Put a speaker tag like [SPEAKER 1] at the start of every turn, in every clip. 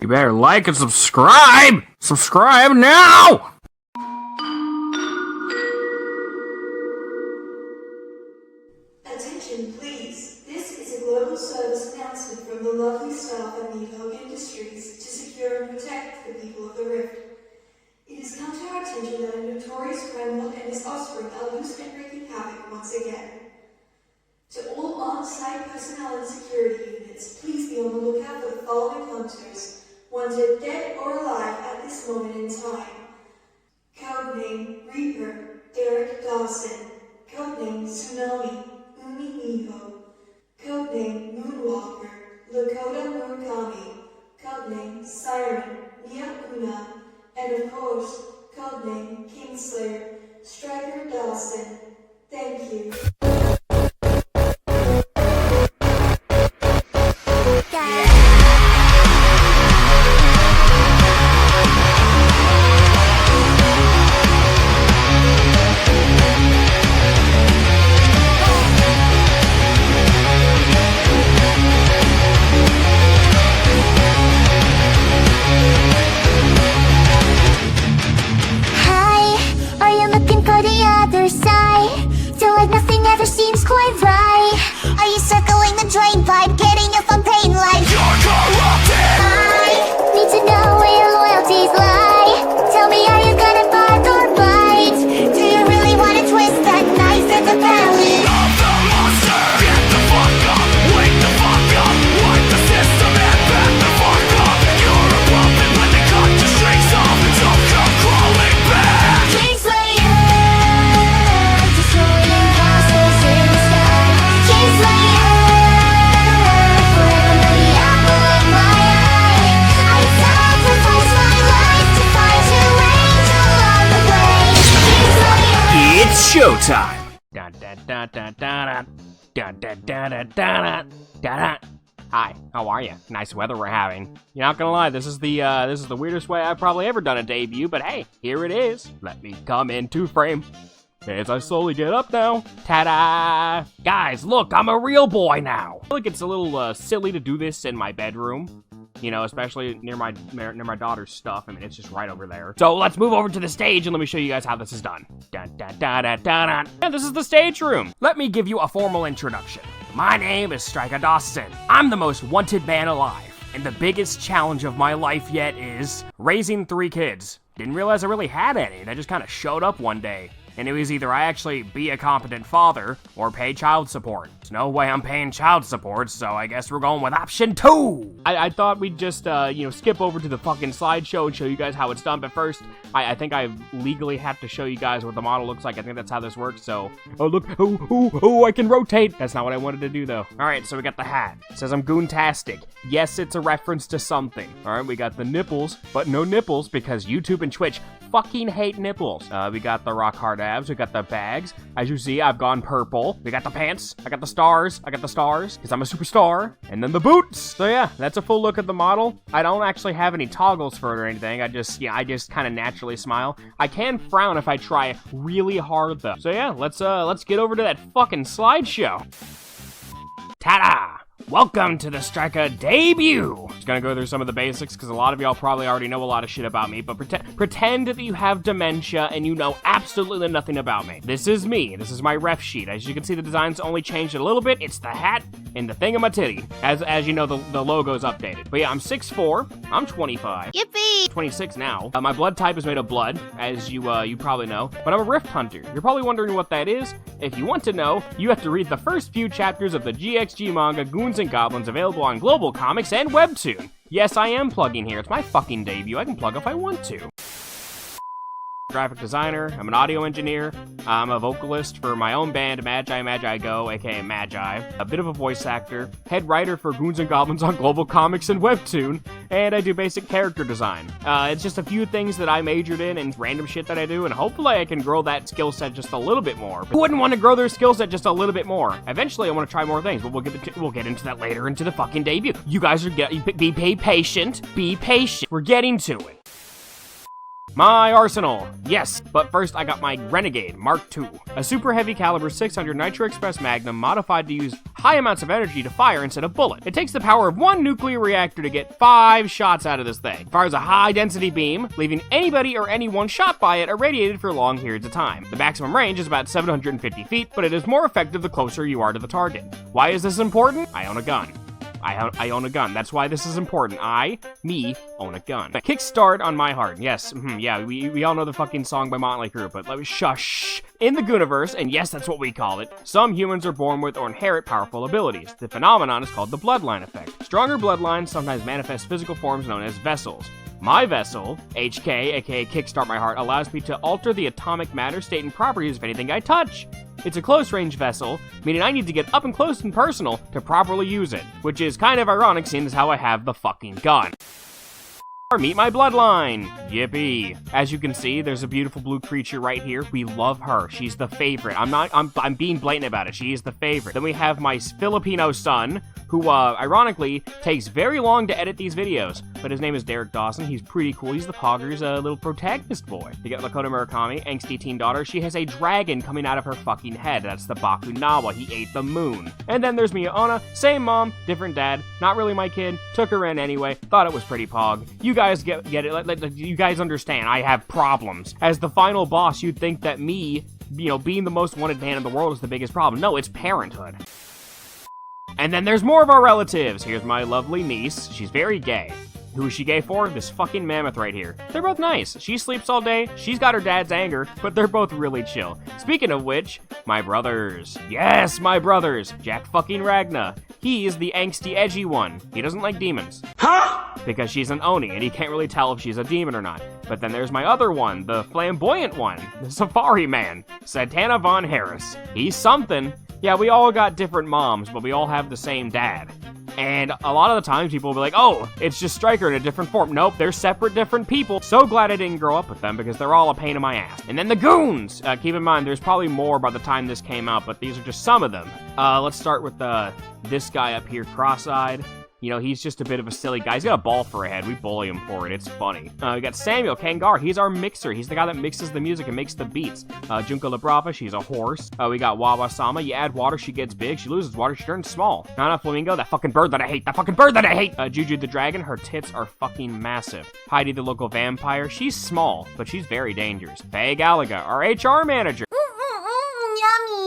[SPEAKER 1] You better like and subscribe! Subscribe now!
[SPEAKER 2] Attention, please. This is a global service announcement from the lovely staff at VTUBER Industries to secure and protect the people of the Rift. It has come to our attention that a notorious criminal and his offspring are loose and wreaking havoc once again. To all on-site personnel and security units, please be on the lookout for the following hunters, wanted dead or alive at this moment in time. Codename Reaper, Derek Dawson. Codename Tsunami, Umi Miho. Codename Moonwalker, Lakota Murakami. Codename Siren, Mia Una. And of course, codename Kingslayer, Stryker Dawson. Thank you.
[SPEAKER 3] Seems quite right. Are you circling the drain pipe, getting your fun pain like you're corrupted? I need to know where your loyalties lie. Tell me, are you gonna bark or bite? Do you really want to twist that knife in the belly of the monster? Get the fuck up, wake the fuck up, wipe the system and back the fuck up. You're a puppet when they cut your strings off, and don't come crawling back. Kingslayer, destroy your houses in the sky. Kingslayer, forever the apple of my eye. I sacrifice my life to find you, angel on the way. Kingslayer,
[SPEAKER 1] It's showtime! Da da da da da da da da da da da da. Hi, how are you? Nice weather we're having. You're not gonna lie, this is the weirdest way I've probably ever done a debut, but hey, here it is. Let me come into frame. As I slowly get up now. Ta-da! Guys, look, I'm a real boy now. I feel like it's a little silly to do this in my bedroom. You know, especially near my daughter's stuff. I mean, it's just right over there. So let's move over to the stage and let me show you guys how this is done. Dun, dun, dun, dun, dun, dun. And this is the stage room. Let me give you a formal introduction. My name is Stryker Dawson. I'm the most wanted man alive. And the biggest challenge of my life yet is raising 3 kids. Didn't realize I really had any. They just kind of showed up one day. And it was either I actually be a competent father or pay child support. There's no way I'm paying child support, so I guess we're going with option 2. I thought we'd just, skip over to the fucking slideshow and show you guys how it's done. But first, I think I legally have to show you guys what the model looks like. I think that's how this works, so... Oh, look. Oh, I can rotate. That's not what I wanted to do, though. All right, so we got the hat. It says I'm goontastic. Yes, it's a reference to something. All right, we got the nipples, but no nipples because YouTube and Twitch fucking hate nipples. We got the rock hard abs, we got the bags. As you see, I've gone purple. We got the pants, I got the stars, because I'm a superstar. And then the boots. So yeah, that's a full look at the model. I don't actually have any toggles for it or anything. I just kind of naturally smile. I can frown if I try really hard though. So yeah, let's get over to that fucking slideshow. Ta-da! Welcome to the Stryker debut! Just gonna go through some of the basics, because a lot of y'all probably already know a lot of shit about me, but pretend that you have dementia and you know absolutely nothing about me. This is me. This is my ref sheet. As you can see, the design's only changed a little bit. It's the hat and the thingamatitty. As you know, the logo's updated. But yeah, I'm 6'4", I'm 25.
[SPEAKER 3] yippee!
[SPEAKER 1] 26 now. My blood type is made of blood, as you probably know, but I'm a rift hunter. You're probably wondering what that is. If you want to know, you have to read the first few chapters of the GXG manga Goons and Goblins, available on Global Comics and Webtoon. Yes, I am plugging here. It's my fucking debut. I can plug if I want to. Graphic designer, I'm an audio engineer, I'm a vocalist for my own band, Magi Go, aka Magi, a bit of a voice actor, head writer for Goons and Goblins on Global Comics and Webtoon, and I do basic character design. It's just a few things that I majored in and random shit that I do, and hopefully I can grow that skill set just a little bit more. Who wouldn't want to grow their skill set just a little bit more? Eventually I want to try more things, but we'll get into that later into the fucking debut. You guys are be patient, be patient. We're getting to it. My arsenal, yes, but first I got my Renegade Mark II, a super heavy caliber 600 Nitro Express Magnum modified to use high amounts of energy to fire instead of bullet. It takes the power of one nuclear reactor to get 5 shots out of this thing. It fires a high density beam, leaving anybody or anyone shot by it irradiated for long periods of time. The maximum range is about 750 feet, but it is more effective the closer you are to the target. Why is this important? I own a gun. I own a gun. That's why this is important. Me, own a gun. Kickstart on my heart. Yes, yeah, we all know the fucking song by Motley Crue, but let me shush. In the Gooniverse, and yes, that's what we call it, some humans are born with or inherit powerful abilities. The phenomenon is called the bloodline effect. Stronger bloodlines sometimes manifest physical forms known as vessels. My vessel, HK, aka Kickstart My Heart, allows me to alter the atomic matter, state, and properties of anything I touch. It's a close-range vessel, meaning I need to get up and close and personal to properly use it, which is kind of ironic seeing as how I have the fucking gun. Meet my bloodline! Yippee! As you can see, there's a beautiful blue creature right here. We love her. She's the favorite. I'm being blatant about it. She is the favorite. Then we have my Filipino son, who, ironically, takes very long to edit these videos. But his name is Derek Dawson. He's pretty cool. He's the Pogger's little protagonist boy. You got Lakota Murakami, angsty teen daughter. She has a dragon coming out of her fucking head. That's the Bakunawa. He ate the moon. And then there's Miyaona. Same mom, different dad. Not really my kid. Took her in anyway. Thought it was pretty pog. You guys get it. You guys understand. I have problems. As the final boss, you'd think that me, being the most wanted man in the world is the biggest problem. No, it's parenthood. And then there's more of our relatives. Here's my lovely niece. She's very gay. Who is she gay for? This fucking mammoth right here. They're both nice. She sleeps all day. She's got her dad's anger, but they're both really chill. Speaking of which, my brothers. Yes, my brothers. Jack fucking Ragna. He is the angsty, edgy one. He doesn't like demons. Huh? Because she's an Oni, and he can't really tell if she's a demon or not. But then there's my other one, the flamboyant one, the Safari Man, Santana Von Harris. He's something. Yeah, we all got different moms, but we all have the same dad. And a lot of the times people will be like, oh, it's just Stryker in a different form. Nope, they're separate different people. So glad I didn't grow up with them because they're all a pain in my ass. And then the Goons! Keep in mind, there's probably more by the time this came out, but these are just some of them. Let's start with this guy up here, cross-eyed. He's just a bit of a silly guy. He's got a ball for a head. We bully him for it. It's funny. We got Samuel Kangar. He's our mixer. He's the guy that mixes the music and makes the beats. Junko Labrava. She's a horse. We got Wawa-sama. You add water, she gets big. She loses water, she turns small. Nana Flamingo. That fucking bird that I hate. That fucking bird that I hate. Juju the Dragon. Her tits are fucking massive. Heidi the local vampire. She's small, but she's very dangerous. Faye Gallagher. Our HR manager.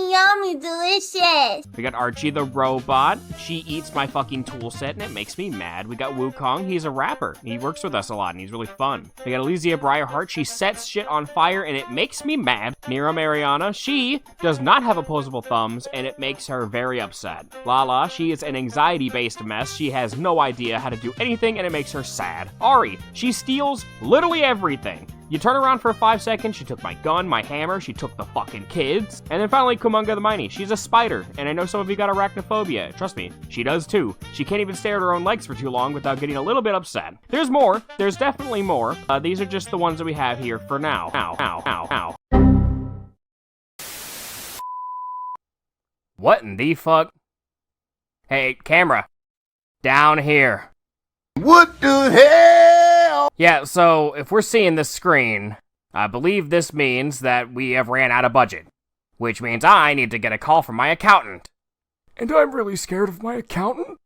[SPEAKER 3] Yummy, delicious.
[SPEAKER 1] We got Archie the robot. She eats my fucking tool set and it makes me mad. We got Wukong. He's a rapper. He works with us a lot and he's really fun. We got Elysia Briarheart. She sets shit on fire and it makes me mad. Nero Mariana. She does not have opposable thumbs and it makes her very upset. Lala. She is an anxiety-based mess. She has no idea how to do anything and it makes her sad. Ari. She steals literally everything. You turn around for 5 seconds, she took my gun, my hammer, she took the fucking kids. And then finally, Kumunga the Miney. She's a spider, and I know some of you got arachnophobia. Trust me, she does too. She can't even stare at her own legs for too long without getting a little bit upset. There's more. There's definitely more. These are just the ones that we have here for now. Ow. What in the fuck? Hey, camera. Down here.
[SPEAKER 4] What the hell?
[SPEAKER 1] Yeah, so if we're seeing this screen, I believe this means that we have ran out of budget. Which means I need to get a call from my accountant. And I'm really scared of my accountant.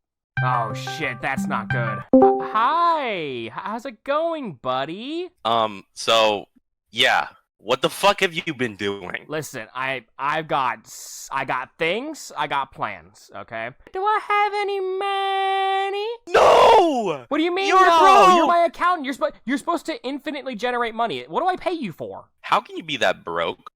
[SPEAKER 1] Oh shit, that's not good. Hi, how's it going, buddy?
[SPEAKER 4] Yeah. What the fuck have you been doing?
[SPEAKER 1] Listen, I got things, I got plans, okay? Do I have any money?
[SPEAKER 4] No!
[SPEAKER 1] What do you mean,
[SPEAKER 4] You're
[SPEAKER 1] no?
[SPEAKER 4] broke!
[SPEAKER 1] You're my accountant. You're supposed to infinitely generate money. What do I pay you for?
[SPEAKER 4] How can you be that broke?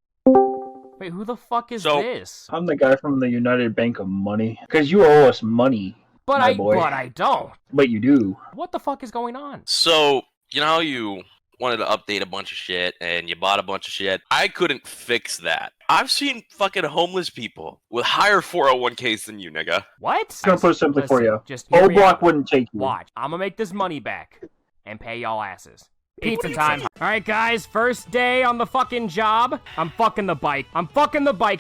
[SPEAKER 1] Wait, who the fuck is this?
[SPEAKER 5] I'm the guy from the United Bank of Money. Because you owe us money,
[SPEAKER 1] But
[SPEAKER 5] my boy.
[SPEAKER 1] I don't.
[SPEAKER 5] But you do.
[SPEAKER 1] What the fuck is going on?
[SPEAKER 4] So, you know how you wanted to update a bunch of shit and you bought a bunch of shit? I couldn't fix that. I've seen fucking homeless people with higher 401ks than you, nigga.
[SPEAKER 1] What?
[SPEAKER 5] I'm gonna put it simply for you.
[SPEAKER 1] Just hear
[SPEAKER 5] Old
[SPEAKER 1] me
[SPEAKER 5] Block
[SPEAKER 1] out.
[SPEAKER 5] wouldn't take you.
[SPEAKER 1] Watch. I'm gonna make this money back and pay y'all asses. Pizza time. All right, guys. First day on the fucking job. I'm fucking the bike.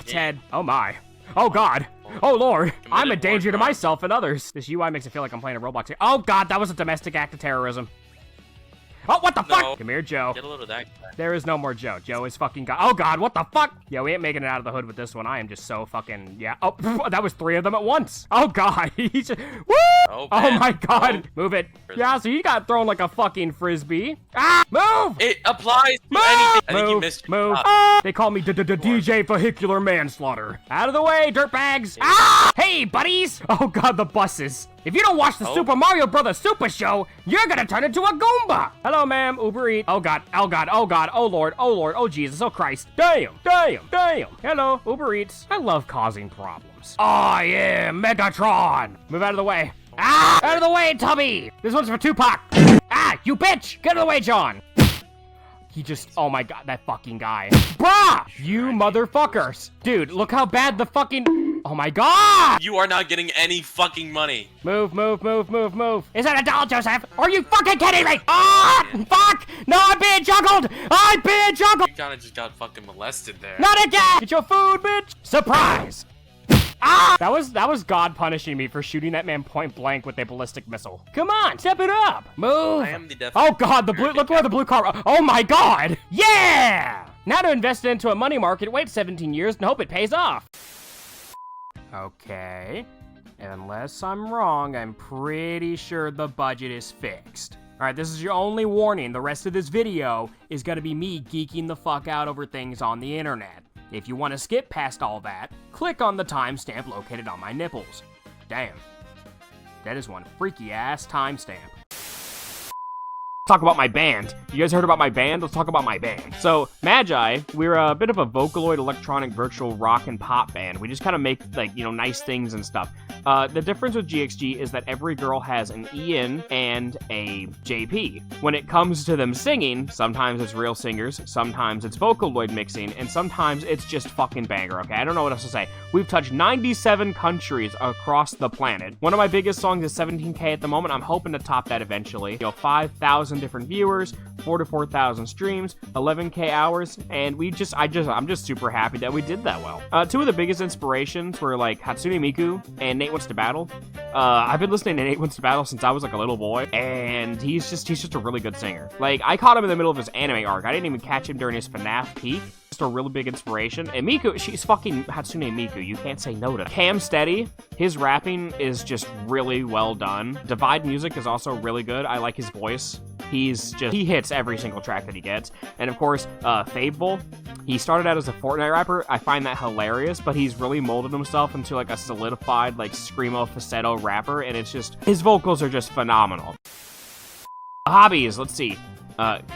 [SPEAKER 1] Ted. Oh my. Oh god. Oh lord. I'm a danger to myself and others. This UI makes it feel like I'm playing a Roblox here. Oh god, that was a domestic act of terrorism. Oh, what the
[SPEAKER 4] No.
[SPEAKER 1] fuck? Come here, Joe.
[SPEAKER 4] Get a load of that guy.
[SPEAKER 1] There is no more Joe. Joe is fucking gone. Oh, God, what the fuck? Yeah, we ain't making it out of the hood with this one. I am just so fucking, yeah. Oh, that was 3 of them at once. Oh, God. He's just, woo!
[SPEAKER 4] Oh,
[SPEAKER 1] Oh,
[SPEAKER 4] man.
[SPEAKER 1] my God.
[SPEAKER 4] Oh.
[SPEAKER 1] Move it. Yeah, so he got thrown like a fucking frisbee. Ah, move!
[SPEAKER 4] It applies to
[SPEAKER 1] Move!
[SPEAKER 4] anything. I think you
[SPEAKER 1] Move,
[SPEAKER 4] missed your
[SPEAKER 1] move.
[SPEAKER 4] shot.
[SPEAKER 1] Ah! They call me DJ Vehicular Manslaughter. Out of the way, dirtbags. Ah! Hey, buddies. Oh, God, the buses. If you don't watch the Super Mario Brothers Super Show, you're gonna turn into a Goomba. Hello, ma'am. Uber Eats. Oh, God. Oh, God. Oh, God. Oh, Lord. Oh, Lord. Oh, Jesus. Oh, Christ. Damn. Damn. Damn. Hello, Uber Eats. I love causing problems. I am Megatron. Move out of the way. Ah! Out of the way, Tubby. This one's for Tupac. Ah, you bitch. Get out of the way, John. He just, oh my God, that fucking guy. Bruh! You motherfuckers. Dude, look how bad the fucking, oh my God!
[SPEAKER 4] You are not getting any fucking money.
[SPEAKER 1] Move, move, move, move, move. Is that a doll, Joseph? Are you fucking kidding me? Ah! Fuck! No, I'm being juggled! I'm being juggled!
[SPEAKER 4] You kind of just got fucking molested there.
[SPEAKER 1] Not again! Get your food, bitch! Surprise! Ah! That was God punishing me for shooting that man point blank with a ballistic missile. Come on, step it up! Move!
[SPEAKER 4] I am the deaf.
[SPEAKER 1] Oh God, the blue, look where the blue car, oh my God! Yeah! Now to invest it into a money market, wait 17 years and hope it pays off. Okay. Unless I'm wrong, I'm pretty sure the budget is fixed. Alright, this is your only warning. The rest of this video is gonna be me geeking the fuck out over things on the internet. If you want to skip past all that, click on the timestamp located on my nipples. Damn. That is one freaky ass timestamp. Talk about my band. You guys heard about my band? Let's talk about my band. So, Magi, we're a bit of a Vocaloid electronic virtual rock and pop band. We just kind of make, like, you know, nice things and stuff. The difference with GXG is that every girl has an EN and a JP. When it comes to them singing, sometimes it's real singers, sometimes it's Vocaloid mixing, and sometimes it's just fucking banger, okay? I don't know what else to say. We've touched 97 countries across the planet. One of my biggest songs is 17K at the moment. I'm hoping to top that eventually. You know, 5,000 different viewers, 4,000 to 4,000 streams, 11K hours, and I'm just super happy that we did that well. Two of the biggest inspirations were like Hatsune Miku and Nate Wants to Battle. I've been listening to Nate Wants to Battle since I was like a little boy, and he's just a really good singer. Like, I caught him in the middle of his anime arc. I didn't even catch him during his FNAF peak. Just a really big inspiration. And Miku, she's fucking Hatsune Miku. You can't say no to Cam Steady. His rapping is just really well done. Divide Music is also really good. I like his voice. He hits every single track that he gets. And of course, Fable. He started out as a Fortnite rapper. I find that hilarious, but he's really molded himself into like a solidified, like, screamo falsetto rapper, and it's just, his vocals are just phenomenal. Hobbies, let's see.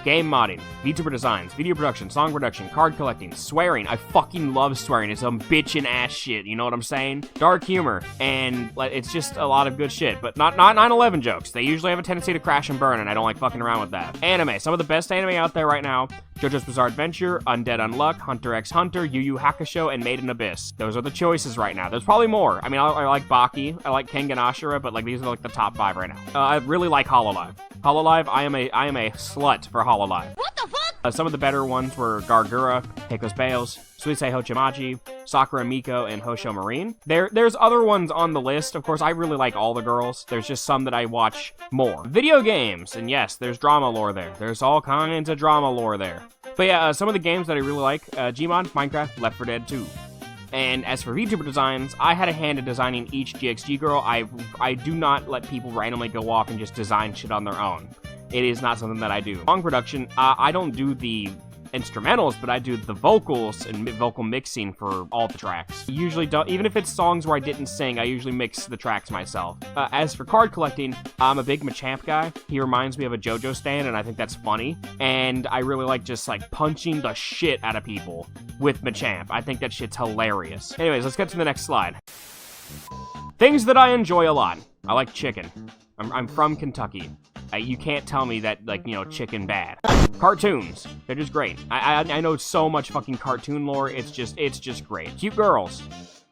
[SPEAKER 1] Game modding, VTuber designs, video production, song production, card collecting, swearing. I fucking love swearing. It's some bitchin' ass shit, you know what I'm saying? Dark humor, and it's just a lot of good shit, but not 9/11 jokes. They usually have a tendency to crash and burn, and I don't like fucking around with that. Anime, some of the best anime out there right now: JoJo's Bizarre Adventure, Undead Unluck, Hunter x Hunter, Yu Yu Hakusho, and Made in Abyss. Those are the choices right now. There's probably more. I mean, I like Baki, I like Kengan Ashura, but like these are like the top 5 right now. I really like Hololive. Hololive, I am a slut for Hololive. What the fuck? Some of the better ones were Gargura, Heiko's Bales, Suisei Hochimachi, Sakura Miko, and Hosho Marine. There's other ones on the list. Of course, I really like all the girls. There's just some that I watch more. Video games, and yes, there's drama lore there. There's all kinds of drama lore there. But yeah, some of the games that I really like, Gmod, Minecraft, Left 4 Dead 2. And as for VTuber designs, I had a hand in designing each GXG girl. I do not let people randomly go off and just design shit on their own. It is not something that I do. Song production, I don't do the instrumentals, but I do the vocals and vocal mixing for all the tracks. I usually don't, even if it's songs where I didn't sing, I usually mix the tracks myself. As for card collecting, I'm a big Machamp guy. He reminds me of a JoJo stand, and I think that's funny. And I really like just like punching the shit out of people with Machamp. I think that shit's hilarious. Anyways, let's get to the next slide. Things that I enjoy a lot. I like chicken. I'm from Kentucky. You can't tell me that, like, you know, chicken bad. Cartoons. They're just great. I know so much fucking cartoon lore. It's just great. Cute girls.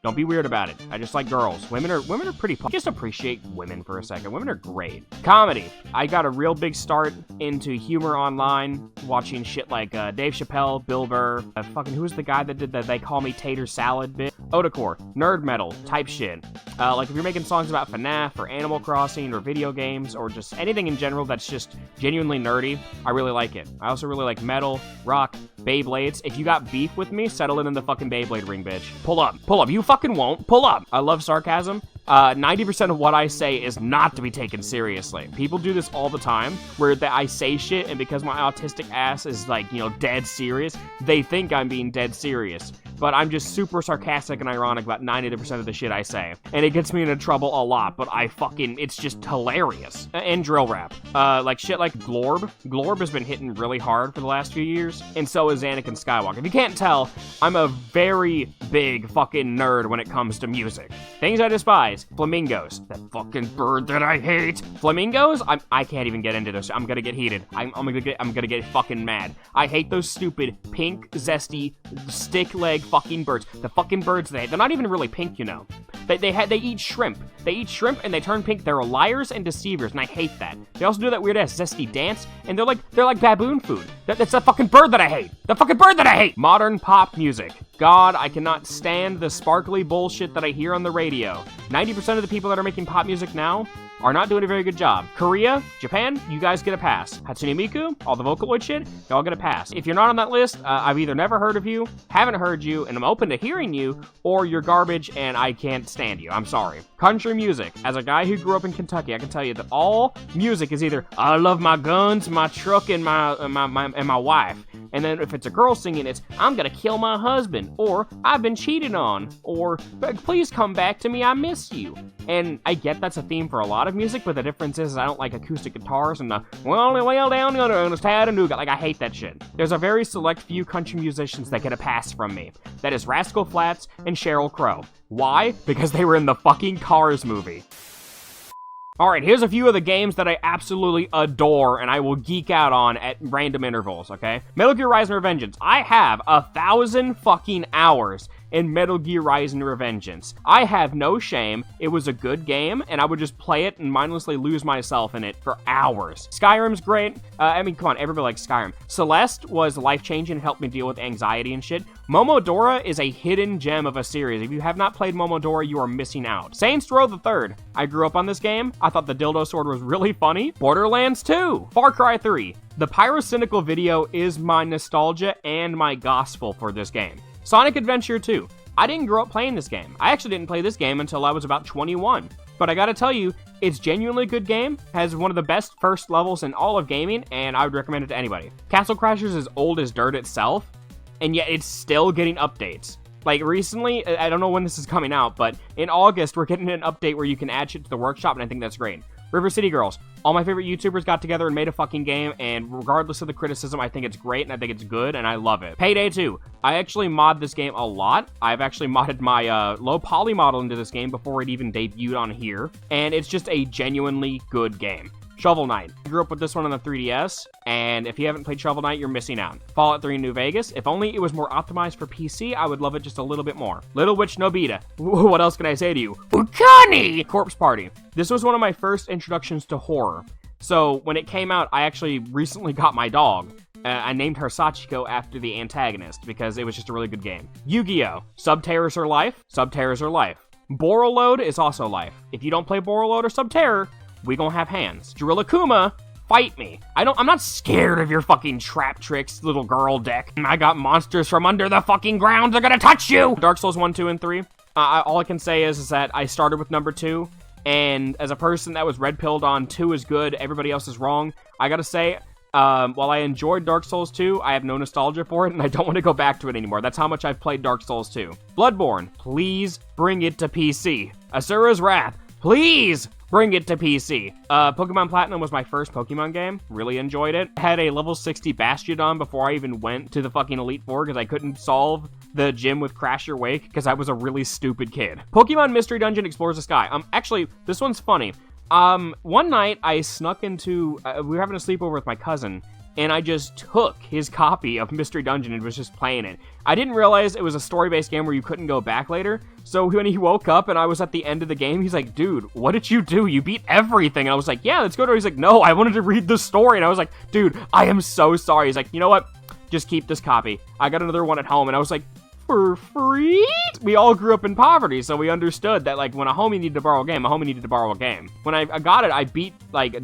[SPEAKER 1] Don't be weird about it. I just like girls. Women are pretty just appreciate women for a second. Women are great. Comedy. I got a real big start into humor online, watching shit like Dave Chappelle, Bill Burr, who was the guy that did the They Call Me Tater Salad bit? Otacore, nerd metal type shit. Like if you're making songs about FNAF or Animal Crossing or video games or just anything in general that's just genuinely nerdy, I really like it. I also really like metal, rock, Beyblades. If you got beef with me, settle it in the fucking Beyblade ring, bitch. Pull up. Pull up. You fucking won't. Pull up. I love sarcasm. 90% of what I say is not to be taken seriously. People do this all the time, where I say shit, and because my autistic ass is, like, you know, dead serious, they think I'm being dead serious. But I'm just super sarcastic and ironic about 90% of the shit I say. And it gets me into trouble a lot, but it's just hilarious. And drill rap. Like shit like Glorb. Glorb has been hitting really hard for the last few years, and so is Anakin Skywalker. If you can't tell, I'm a very big fucking nerd when it comes to music. Things I despise. Flamingos. That fucking bird that I hate. Flamingos? I can't even get into this. I'm gonna get heated. I'm gonna get fucking mad. I hate those stupid, pink, zesty, stick leg fucking birds. The fucking birds they're not even really pink, you know. They eat shrimp. They eat shrimp and they turn pink. They're liars and deceivers, and I hate that. They also do that weird ass zesty dance, and they're like baboon food. That's the fucking bird that I hate. The fucking bird that I hate. Modern pop music. God, I cannot stand the sparkly bullshit that I hear on the radio. 90% of the people that are making pop music now are not doing a very good job. Korea, Japan, you guys get a pass. Hatsune Miku, all the Vocaloid shit, y'all get a pass. If you're not on that list, I've either never heard of you, haven't heard you, and I'm open to hearing you, or you're garbage and I can't stand you. I'm sorry. Country music. As a guy who grew up in Kentucky, I can tell you that all music is either I love my guns, my truck, and my wife. And then if it's a girl singing, it's I'm gonna kill my husband, or I've been cheated on, or please come back to me, I miss you. And I get that's a theme for a lot of music, but the difference is I don't like acoustic guitars and the well down on the Chattanooga. Like, I hate that shit. There's a very select few country musicians that get a pass from me. That is Rascal Flatts and Sheryl Crow. Why? Because they were in the fucking Cars movie. Alright, here's a few of the games that I absolutely adore and I will geek out on at random intervals, okay? Metal Gear Rising: Revengeance. I have 1,000 fucking hours in Metal Gear Rising: Revengeance. I have no shame. It was a good game, and I would just play it and mindlessly lose myself in it for hours. Skyrim's great. I mean, come on, everybody likes Skyrim. Celeste was life-changing and helped me deal with anxiety and shit. Momodora is a hidden gem of a series. If you have not played Momodora, you are missing out. Saints Row the Third. I grew up on this game. I thought the dildo sword was really funny. Borderlands 2. Far Cry 3. The pyrocynical video is my nostalgia and my gospel for this game. Sonic Adventure 2. I didn't grow up playing this game. I actually didn't play this game until I was about 21. But I gotta tell you, it's genuinely a good game, has one of the best first levels in all of gaming, and I would recommend it to anybody. Castle Crashers is old as dirt itself, and yet it's still getting updates. Like, recently, I don't know when this is coming out, but in August, we're getting an update where you can add shit to the workshop, and I think that's great. River City Girls. All my favorite YouTubers got together and made a fucking game, and regardless of the criticism, I think it's great, and I think it's good, and I love it. Payday 2. I actually mod this game a lot. I've actually modded my low poly model into this game before it even debuted on here, and it's just a genuinely good game. Shovel Knight. I grew up with this one on the 3DS, and if you haven't played Shovel Knight, you're missing out. Fallout 3 New Vegas. If only it was more optimized for PC, I would love it just a little bit more. Little Witch Nobita. What else can I say to you? Ukani! Corpse Party. This was one of my first introductions to horror. So when it came out, I actually recently got my dog. I named her Sachiko after the antagonist because it was just a really good game. Yu-Gi-Oh! Subterrors are life. Subterrors are life. Borreload is also life. If you don't play Borreload or Subterror, we gonna have hands. Drillakuma, fight me. I'm not scared of your fucking trap tricks, little girl deck. I got monsters from under the fucking ground. They're gonna touch you. Dark Souls 1, 2, and 3. All I can say is that I started with number 2, and as a person that was red-pilled on 2 is good, everybody else is wrong. I gotta say, while I enjoyed Dark Souls 2, I have no nostalgia for it, and I don't want to go back to it anymore. That's how much I've played Dark Souls 2. Bloodborne, please bring it to PC. Asura's Wrath, please bring it to PC. Pokemon Platinum was my first Pokemon game. Really enjoyed it. Had a level 60 Bastiodon before I even went to the fucking Elite Four because I couldn't solve the gym with Crash Your Wake because I was a really stupid kid. Pokemon Mystery Dungeon Explores the Sky. Actually, this one's funny. One night I snuck into, we were having a sleepover with my cousin, and I just took his copy of Mystery Dungeon and was just playing it. I didn't realize it was a story-based game where you couldn't go back later, so when he woke up and I was at the end of the game, he's like, dude, what did you do? You beat everything. And I was like, yeah, let's go to it. He's like, no, I wanted to read the story. And I was like, dude, I am so sorry. He's like, you know what? Just keep this copy. I got another one at home, and I was like, for free? We all grew up in poverty, so we understood that, like, when a homie needed to borrow a game, a homie needed to borrow a game. When I got it, I beat, like,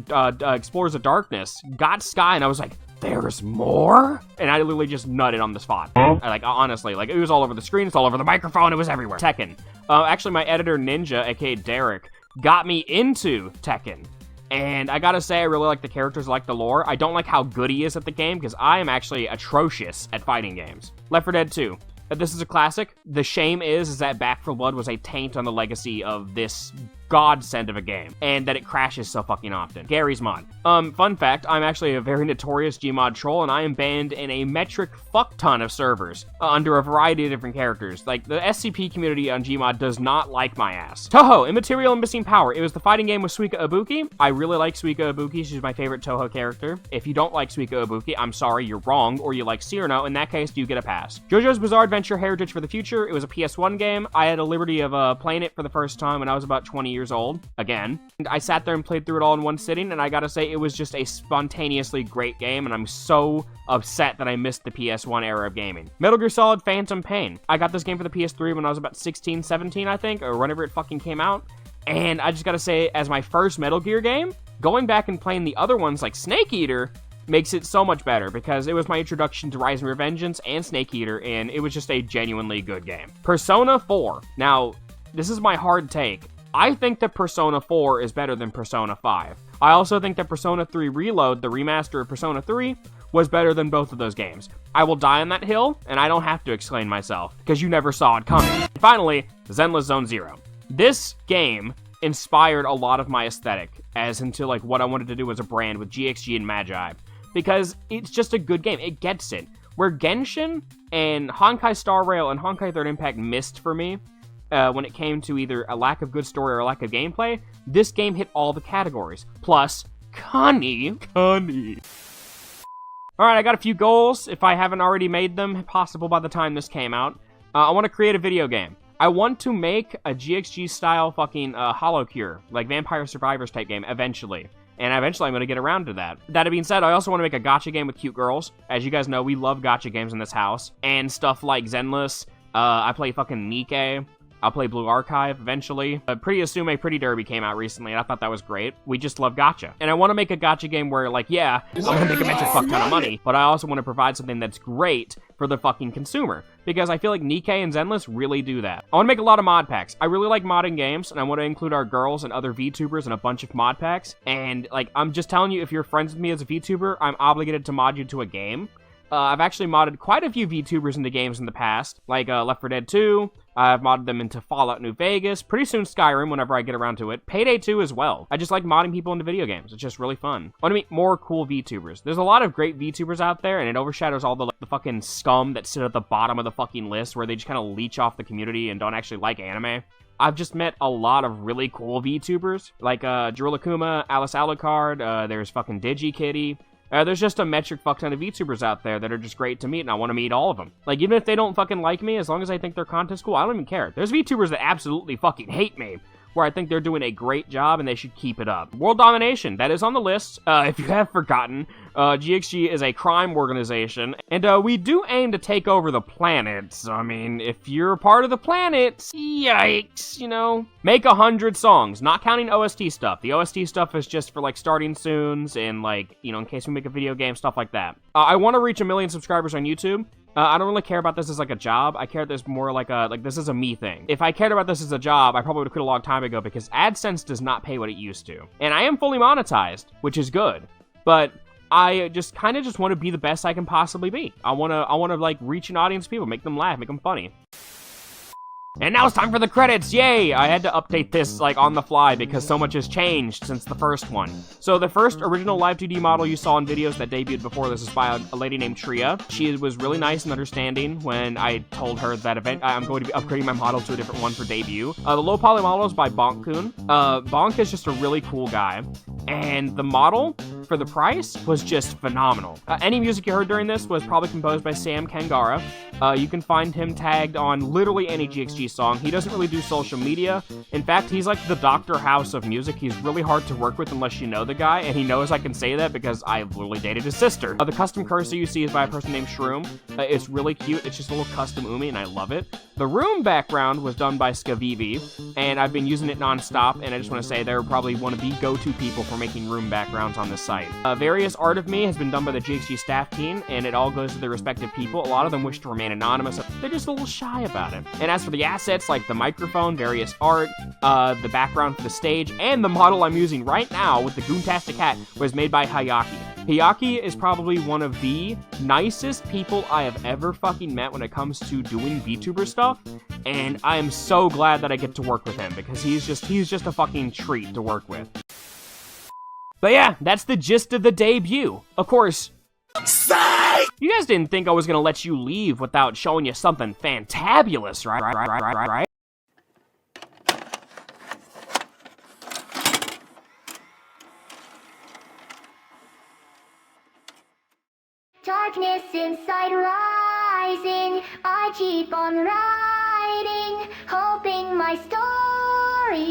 [SPEAKER 1] Explorers of Darkness, got Sky, and I was like, there's more? And I literally just nutted on the spot. Honestly, like, it was all over the screen, it's all over the microphone, it was everywhere. Tekken. Actually, my editor, Ninja, aka Derek, got me into Tekken. And I gotta say, I really like the characters, I like the lore. I don't like how good he is at the game, because I am actually atrocious at fighting games. Left 4 Dead 2. This is a classic. The shame is that Back 4 Blood was a taint on the legacy of this godsend of a game, and that it crashes so fucking often. Gary's mod. Fun fact, I'm actually a very notorious Gmod troll, and I am banned in a metric fuck ton of servers, under a variety of different characters. Like, the SCP community on Gmod does not like my ass. Toho, Immaterial and Missing Power. It was the fighting game with Suika Ibuki. I really like Suika Ibuki, she's my favorite Toho character. If you don't like Suika Ibuki, I'm sorry, you're wrong, or you like Cyrano, in that case, you get a pass. JoJo's Bizarre Adventure Heritage for the Future. It was a PS1 game. I had a liberty of playing it for the first time when I was about 20 years old, again. And I sat there and played through it all in one sitting, and I gotta say, it was just a spontaneously great game, and I'm so upset that I missed the PS1 era of gaming. Metal Gear Solid Phantom Pain. I got this game for the PS3 when I was about 16, 17, I think, or whenever it fucking came out. And I just gotta say, as my first Metal Gear game, going back and playing the other ones like Snake Eater makes it so much better, because it was my introduction to Rise and Revengeance and Snake Eater, and it was just a genuinely good game. Persona 4. Now, this is my hard take. I think that Persona 4 is better than Persona 5. I also think that Persona 3 Reload, the remaster of Persona 3, was better than both of those games. I will die on that hill, and I don't have to explain myself, because you never saw it coming. And finally, Zenless Zone Zero. This game inspired a lot of my aesthetic, as into like what I wanted to do as a brand with GXG and Magi, because it's just a good game. It gets it. Where Genshin and Honkai Star Rail and Honkai Third Impact missed for me, when it came to either a lack of good story or a lack of gameplay, this game hit all the categories. Plus, Connie. Alright, I got a few goals, if I haven't already made them, possible by the time this came out. I want to create a video game. I want to make a GXG-style fucking Hollow Cure, like Vampire Survivors type game, eventually. And eventually I'm going to get around to that. That being said, I also want to make a gacha game with cute girls. As you guys know, we love gacha games in this house. And stuff like Zenless, I play fucking Nikke. I'll play Blue Archive eventually. Pretty Asume Pretty Derby came out recently, and I thought that was great. We just love gacha. And I want to make a gacha game where, like, yeah, I'm gonna make a metric fuck ton of money, but I also want to provide something that's great for the fucking consumer. Because I feel like Nikke and Zenless really do that. I want to make a lot of mod packs. I really like modding games, and I want to include our girls and other VTubers in a bunch of mod packs. And, like, I'm just telling you, if you're friends with me as a VTuber, I'm obligated to mod you to a game. I've actually modded quite a few VTubers into games in the past, like Left 4 Dead 2, I've modded them into Fallout New Vegas, pretty soon Skyrim whenever I get around to it, Payday 2 as well. I just like modding people into video games, it's just really fun. I want to meet more cool VTubers. There's a lot of great VTubers out there, and it overshadows all the fucking scum that sit at the bottom of the fucking list, where they just kind of leech off the community and don't actually like anime. I've just met a lot of really cool VTubers, like Jirulakuma, Alice Alucard, there's fucking DigiKitty. There's just a metric fuck ton of VTubers out there that are just great to meet, and I want to meet all of them. Like, even if they don't fucking like me, as long as I think their content's cool, I don't even care. There's VTubers that absolutely fucking hate me, where I think they're doing a great job and they should keep it up. World Domination, that is on the list. If you have forgotten, GXG is a crime organization, and we do aim to take over the planets. I mean, if you're a part of the planets, yikes, you know. Make 100 songs, not counting OST stuff. The OST stuff is just for, like, starting soons and, like, you know, in case we make a video game, stuff like that. I want to reach 1 million subscribers on YouTube. I don't really care about this as, like, a job. I care this more like this is a me thing. If I cared about this as a job, I probably would have quit a long time ago, because AdSense does not pay what it used to. And I am fully monetized, which is good. But I just kind of just want to be the best I can possibly be. I want to like, reach an audience of people, make them laugh, make them funny. And now it's time for the credits, yay! I had to update this, like, on the fly because so much has changed since the first one. So the first original live 2D model you saw in videos that debuted before this is by a lady named Tria. She was really nice and understanding when I told her that I'm going to be upgrading my model to a different one for debut. The low poly model is by Bonk-kun. Bonk is just a really cool guy, and the model, for the price, was just phenomenal. Any music you heard during this was probably composed by Sam Kangara. You can find him tagged on literally any GXG song. He doesn't really do social media. In fact, he's like the Dr. House of music. He's really hard to work with unless you know the guy, and he knows I can say that because I literally dated his sister. The custom cursor you see is by a person named Shroom. It's really cute. It's just a little custom Umi, and I love it. The room background was done by Skavivi, and I've been using it non-stop, and I just want to say they're probably one of the go-to people for making room backgrounds on this site. Various art of me has been done by the GXG staff team, and it all goes to their respective people. A lot of them wish to remain anonymous. They're just a little shy about it. And as for the assets, like the microphone, various art, the background for the stage, and the model I'm using right now with the Goontastic hat was made by Hayaki. Hayaki is probably one of the nicest people I have ever fucking met when it comes to doing VTuber stuff, and I am so glad that I get to work with him because he's just a fucking treat to work with. But yeah, that's the gist of the debut. Of course, you guys didn't think I was gonna let you leave without showing you something fantabulous, right?
[SPEAKER 3] Darkness inside rising, I keep on writing, hoping my story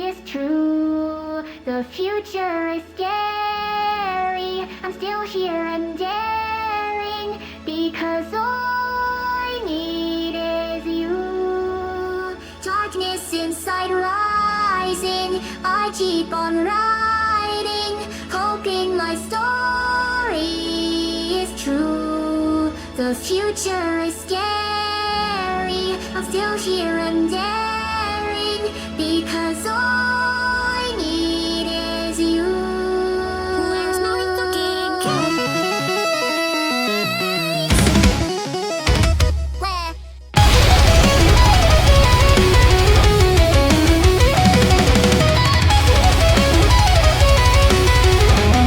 [SPEAKER 3] is true. The future is scary, I'm still here and daring, because all I need is you. Darkness inside rising, I keep on writing, hoping my story is true. The future is scary, I'm still here and daring, because all I need is you. Where's my fucking case?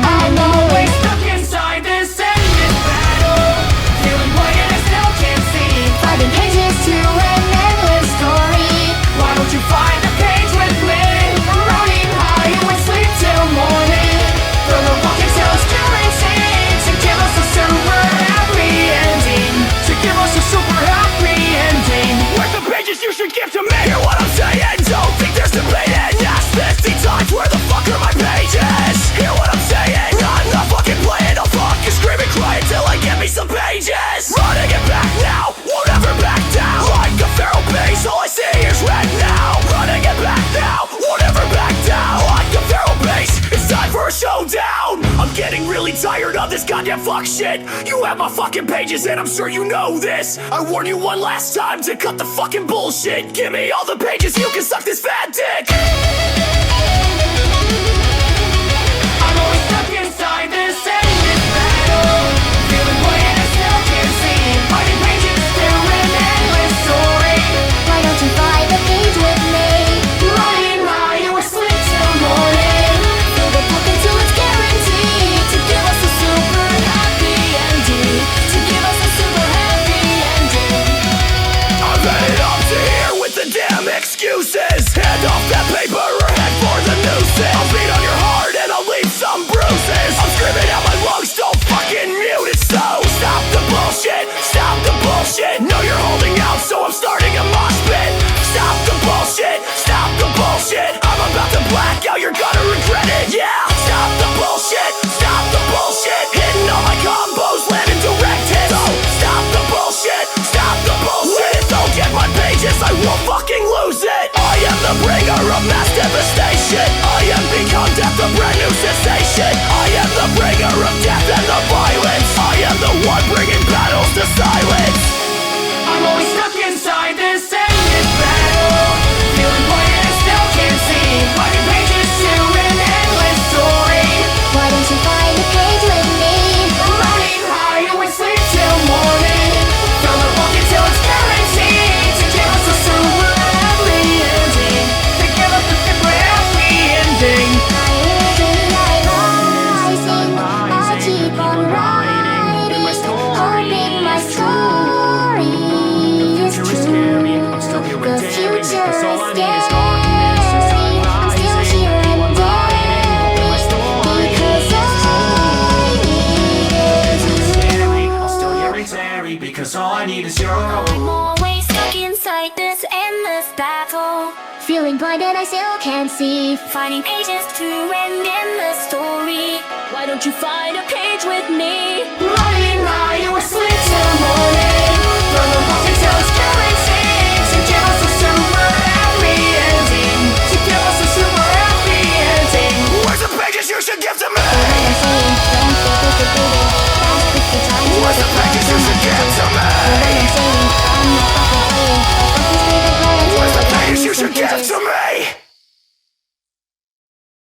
[SPEAKER 6] I'm always stuck inside this endless battle, feeling void and I still can't see.
[SPEAKER 3] Finding pages to an endless story.
[SPEAKER 6] Why don't you find a page with me? Running high and we sleep till morning. Throw the book until it's guaranteed to give us a super happy ending. To give us a super happy ending. Where's the pages you should give to me? Hear what I'm saying? Don't think there's debate and ask 50 times where the fuck are my pages? Hear what I'm saying? I'm not fucking playing, I'll fucking scream and cry until I get me some pages. Running it back now, won't ever back down. Like a feral beast, all I see is red now. Running it back now, won't ever back down. Like a feral beast, it's time for a showdown. I'm getting really tired of this goddamn fuck shit. You have my fucking pages and I'm sure you know this. I warn you one last time to cut the fucking bullshit. Give me all the pages, you can suck this fat dick. I'm always stuck inside this endless battle, feeling void and I still can't see. Finding pages to an endless story.
[SPEAKER 3] Why don't you find a page with me?
[SPEAKER 6] Running high and we sleep till morning.
[SPEAKER 3] Throw the book until it's guaranteed to give us a super happy ending.
[SPEAKER 6] To give us a super happy ending.
[SPEAKER 4] I've headed up to here with the damn excuses. Hand off that paper or head for the nooses. I'll beat on
[SPEAKER 6] is your home.
[SPEAKER 3] I'm always stuck inside this endless battle. Feeling blinded, I still can't see. Finding pages to end in the story.
[SPEAKER 7] Why don't you fight?